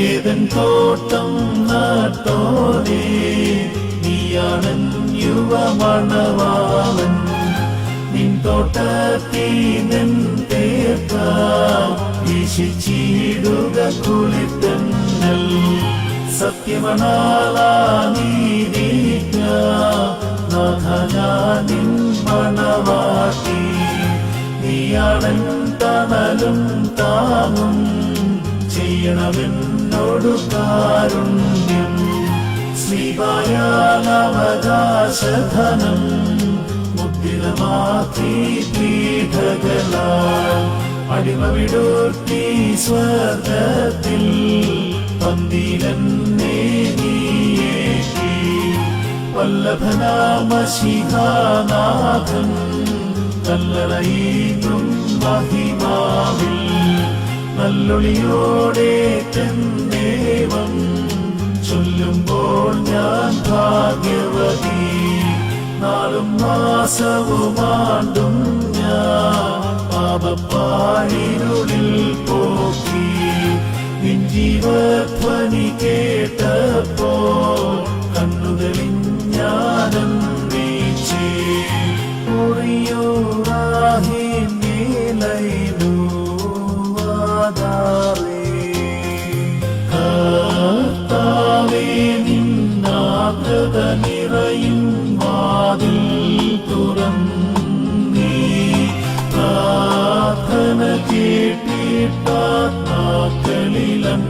ഏതൻ തോട്ടം നട്ടോനേ, നീയാണൻ യുവമണവാളൻ. നിൻ തോട്ടത്തിനൻ തേർക്കാം വീശിച്ചിടുക കുളിത്തന്നൽ. സത്യമണാളാ നീതിജ്ഞ നാഥ ഞാൻ നിൻ മണവാട്ടി. നീയാണൻ തണലും താങ്ങും ചെയ്യണമെന്നോടു കാരുണ്യം. ശ്രീവായാലവകാശധനം മുദ്രിതമാക്കി പീഠകളാൽ അടിമ വിടുത്തി സ്വർഗത്തിൽ പന്തിരന്നേ നീയേറ്റി. വല്ലഭനാമശിഹാനാഥൻ കല്ലറയിലും മഹിമാവിൽ നല്ലൊളിയോടെ തന്നേവം ചൊല്ലുമ്പോൾ ഞാൻ ഭാഗ്യവതി. നാളും മാസവുമാണ്ടും ഞാൻ പാപപ്പാഴിനുള്ളിൽ പോക്കി. നിൻ ജീവധ്വനി കേട്ടപ്പോൾ കണ്ണുകളിൽ ഞാനും വീഴ്ചേ. കർത്താവേ നിന്നാകൃത നിറയും വാതിൽ തുറന്നീ. പ്രാർത്ഥന കേട്ടിട്ടാത്മാക്കളിലൻ